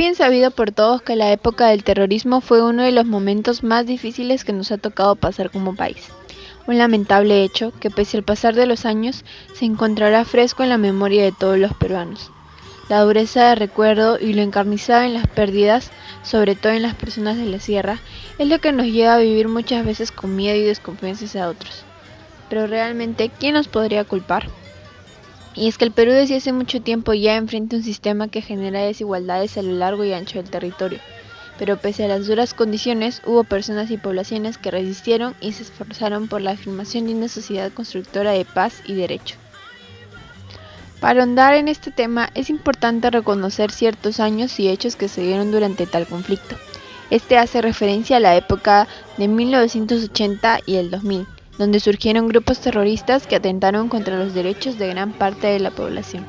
bien sabido por todos que la época del terrorismo fue uno de los momentos más difíciles que nos ha tocado pasar como país. Un lamentable hecho que pese al pasar de los años se encontrará fresco en la memoria de todos los peruanos. La dureza de recuerdo y lo encarnizado en las pérdidas, sobre todo en las personas de la sierra, es lo que nos lleva a vivir muchas veces con miedo y desconfianza hacia otros. Pero realmente, ¿quién nos podría culpar? Y es que el Perú desde hace mucho tiempo ya enfrenta un sistema que genera desigualdades a lo largo y ancho del territorio. Pero pese a las duras condiciones, hubo personas y poblaciones que resistieron y se esforzaron por la afirmación de una sociedad constructora de paz y derecho. Para ahondar en este tema, es importante reconocer ciertos años y hechos que se dieron durante tal conflicto. Este hace referencia a la época de 1980 y el 2000, donde surgieron grupos terroristas que atentaron contra los derechos de gran parte de la población.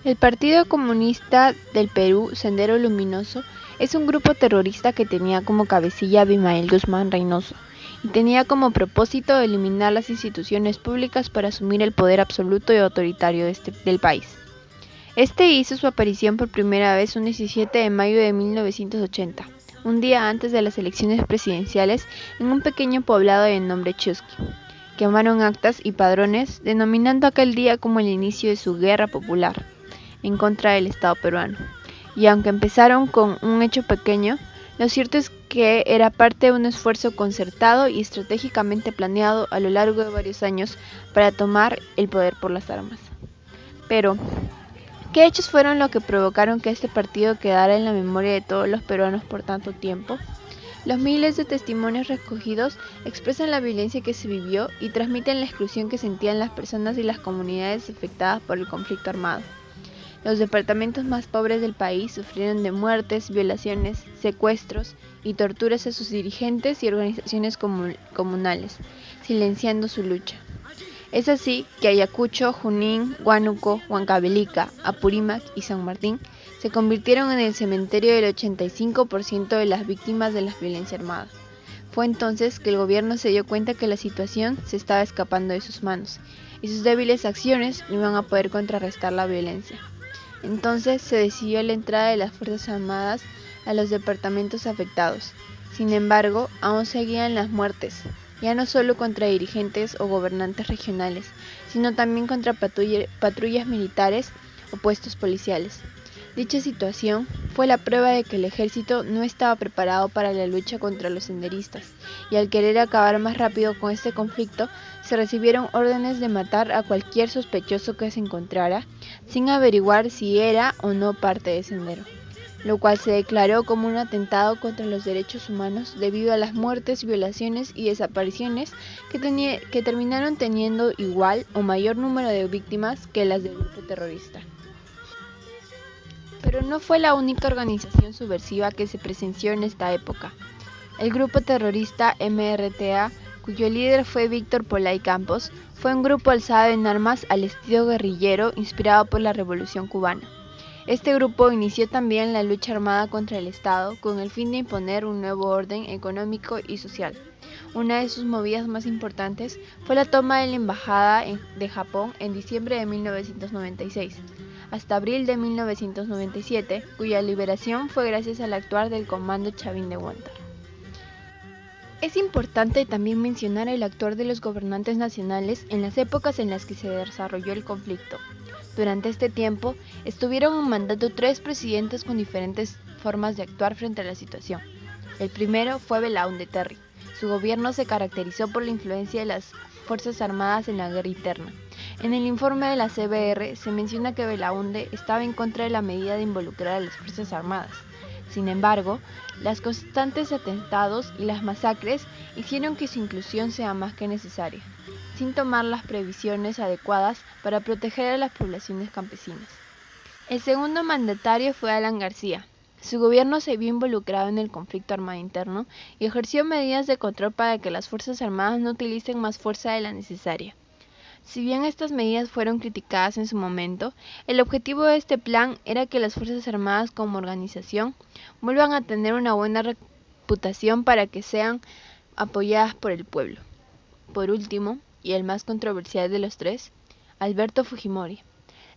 El Partido Comunista del Perú, Sendero Luminoso, es un grupo terrorista que tenía como cabecilla a Abimael Guzmán Reynoso y tenía como propósito eliminar las instituciones públicas para asumir el poder absoluto y autoritario del país. Este hizo su aparición por primera vez un 17 de mayo de 1980, un día antes de las elecciones presidenciales, en un pequeño poblado de nombre Chusqui. Quemaron actas y padrones, denominando aquel día como el inicio de su guerra popular en contra del Estado peruano. Y aunque empezaron con un hecho pequeño, lo cierto es que era parte de un esfuerzo concertado y estratégicamente planeado a lo largo de varios años para tomar el poder por las armas. Pero, ¿qué hechos fueron lo que provocaron que este partido quedara en la memoria de todos los peruanos por tanto tiempo? Los miles de testimonios recogidos expresan la violencia que se vivió y transmiten la exclusión que sentían las personas y las comunidades afectadas por el conflicto armado. Los departamentos más pobres del país sufrieron de muertes, violaciones, secuestros y torturas a sus dirigentes y organizaciones comunales, silenciando su lucha. Es así que Ayacucho, Junín, Huánuco, Huancavelica, Apurímac y San Martín se convirtieron en el cementerio del 85% de las víctimas de la violencia armada. Fue entonces que el gobierno se dio cuenta que la situación se estaba escapando de sus manos y sus débiles acciones no iban a poder contrarrestar la violencia. Entonces se decidió la entrada de las Fuerzas Armadas a los departamentos afectados. Sin embargo, aún seguían las muertes, ya no solo contra dirigentes o gobernantes regionales, sino también contra patrullas militares o puestos policiales. Dicha situación fue la prueba de que el ejército no estaba preparado para la lucha contra los senderistas, y al querer acabar más rápido con este conflicto, se recibieron órdenes de matar a cualquier sospechoso que se encontrara, sin averiguar si era o no parte de Sendero, lo cual se declaró como un atentado contra los derechos humanos debido a las muertes, violaciones y desapariciones que terminaron teniendo igual o mayor número de víctimas que las del grupo terrorista. Pero no fue la única organización subversiva que se presenció en esta época. El grupo terrorista MRTA, cuyo líder fue Víctor Polay Campos, fue un grupo alzado en armas al estilo guerrillero inspirado por la Revolución cubana. Este grupo inició también la lucha armada contra el Estado con el fin de imponer un nuevo orden económico y social. Una de sus movidas más importantes fue la toma de la embajada de Japón en diciembre de 1996, hasta abril de 1997, cuya liberación fue gracias al actuar del Comando Chavín de Huántar. Es importante también mencionar el actuar de los gobernantes nacionales en las épocas en las que se desarrolló el conflicto. Durante este tiempo, estuvieron en mandato 3 presidentes con diferentes formas de actuar frente a la situación. El primero fue Belaúnde Terry. Su gobierno se caracterizó por la influencia de las Fuerzas Armadas en la guerra interna. En el informe de la CBR se menciona que Belaúnde estaba en contra de la medida de involucrar a las Fuerzas Armadas. Sin embargo, los constantes atentados y las masacres hicieron que su inclusión sea más que necesaria, sin tomar las previsiones adecuadas para proteger a las poblaciones campesinas. El segundo mandatario fue Alan García. Su gobierno se vio involucrado en el conflicto armado interno y ejerció medidas de control para que las Fuerzas Armadas no utilicen más fuerza de la necesaria. Si bien estas medidas fueron criticadas en su momento, el objetivo de este plan era que las Fuerzas Armadas como organización vuelvan a tener una buena reputación para que sean apoyadas por el pueblo. Por último, y el más controversial de los tres, Alberto Fujimori.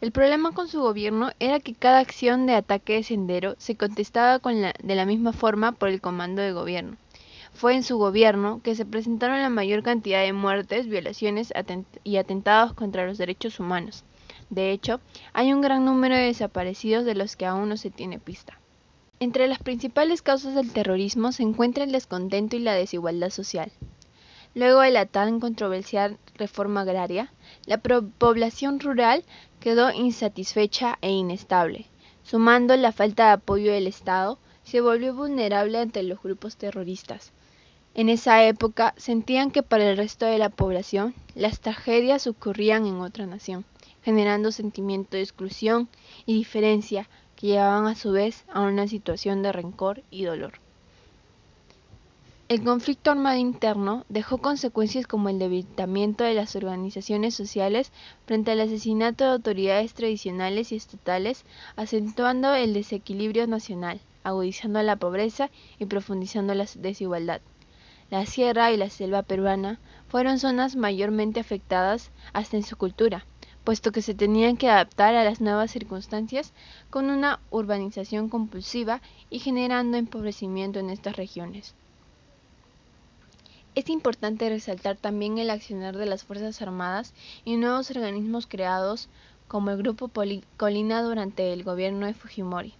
El problema con su gobierno era que cada acción de ataque de Sendero se contestaba de la misma forma por el comando de gobierno. Fue en su gobierno que se presentaron la mayor cantidad de muertes, violaciones y atentados contra los derechos humanos. De hecho, hay un gran número de desaparecidos de los que aún no se tiene pista. Entre las principales causas del terrorismo se encuentra el descontento y la desigualdad social. Luego de la tan controversial reforma agraria, la población rural quedó insatisfecha e inestable. Sumando la falta de apoyo del Estado, se volvió vulnerable ante los grupos terroristas. En esa época sentían que para el resto de la población las tragedias ocurrían en otra nación, generando sentimiento de exclusión y diferencia que llevaban a su vez a una situación de rencor y dolor. El conflicto armado interno dejó consecuencias como el debilitamiento de las organizaciones sociales frente al asesinato de autoridades tradicionales y estatales, acentuando el desequilibrio nacional, agudizando la pobreza y profundizando la desigualdad. La sierra y la selva peruana fueron zonas mayormente afectadas hasta en su cultura, puesto que se tenían que adaptar a las nuevas circunstancias con una urbanización compulsiva y generando empobrecimiento en estas regiones. Es importante resaltar también el accionar de las Fuerzas Armadas y nuevos organismos creados como el Grupo Colina durante el gobierno de Fujimori,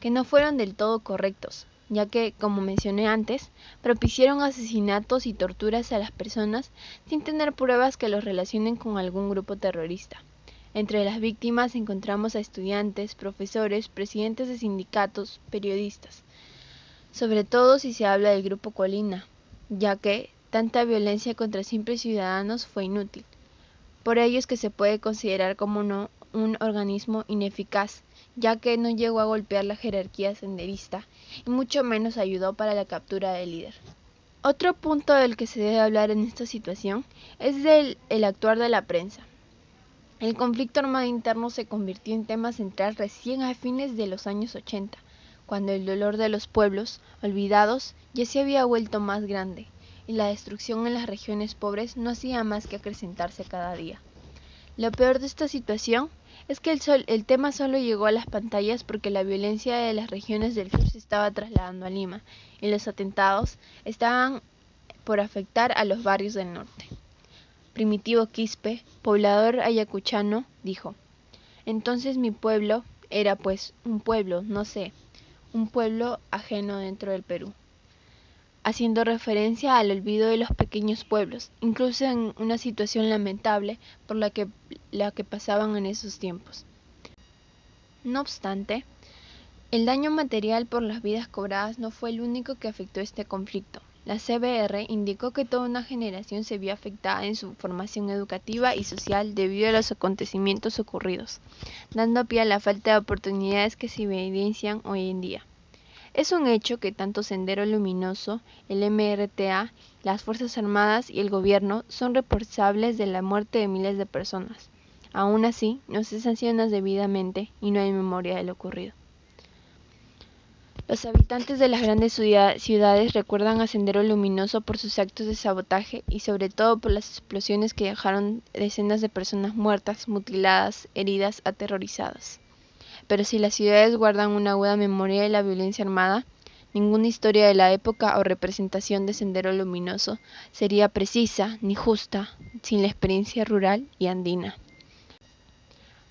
que no fueron del todo correctos, ya que, como mencioné antes, propiciaron asesinatos y torturas a las personas sin tener pruebas que los relacionen con algún grupo terrorista. Entre las víctimas encontramos a estudiantes, profesores, presidentes de sindicatos, periodistas, sobre todo si se habla del Grupo Colina, ya que tanta violencia contra simples ciudadanos fue inútil. Por ello es que se puede considerar como un organismo ineficaz, ya que no llegó a golpear la jerarquía senderista y mucho menos ayudó para la captura del líder. Otro punto del que se debe hablar en esta situación es el actuar de la prensa. El conflicto armado interno se convirtió en tema central recién a fines de los años 80, cuando el dolor de los pueblos olvidados ya se había vuelto más grande y la destrucción en las regiones pobres no hacía más que acrecentarse cada día. Lo peor de esta situación es que el tema solo llegó a las pantallas porque la violencia de las regiones del sur se estaba trasladando a Lima y los atentados estaban por afectar a los barrios del norte. Primitivo Quispe, poblador ayacuchano, dijo: entonces mi pueblo era pues un pueblo, no sé, un pueblo ajeno dentro del Perú, haciendo referencia al olvido de los pequeños pueblos, incluso en una situación lamentable por la que pasaban en esos tiempos. No obstante, el daño material por las vidas cobradas no fue el único que afectó este conflicto. La CBR indicó que toda una generación se vio afectada en su formación educativa y social debido a los acontecimientos ocurridos, dando pie a la falta de oportunidades que se evidencian hoy en día. Es un hecho que tanto Sendero Luminoso, el MRTA, las Fuerzas Armadas y el gobierno son responsables de la muerte de miles de personas. Aún así, no se sanciona debidamente y no hay memoria de lo ocurrido. Los habitantes de las grandes ciudades recuerdan a Sendero Luminoso por sus actos de sabotaje y sobre todo por las explosiones que dejaron decenas de personas muertas, mutiladas, heridas, aterrorizadas. Pero si las ciudades guardan una aguda memoria de la violencia armada, ninguna historia de la época o representación de Sendero Luminoso sería precisa ni justa sin la experiencia rural y andina.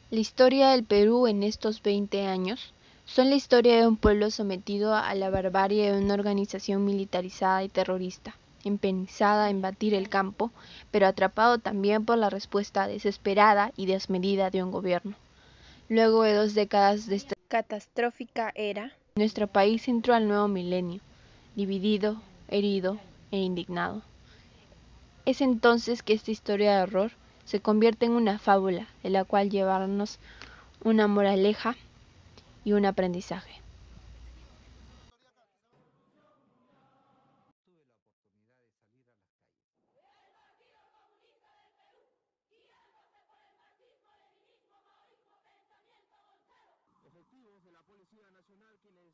La historia del Perú en estos 20 años son la historia de un pueblo sometido a la barbarie de una organización militarizada y terrorista, empeñada en batir el campo, pero atrapado también por la respuesta desesperada y desmedida de un gobierno. Luego de 2 décadas de esta catastrófica era, nuestro país entró al nuevo milenio, dividido, herido e indignado. Es entonces que esta historia de horror se convierte en una fábula de la cual llevarnos una moraleja y un aprendizaje. Efectivos de la Policía Nacional quienes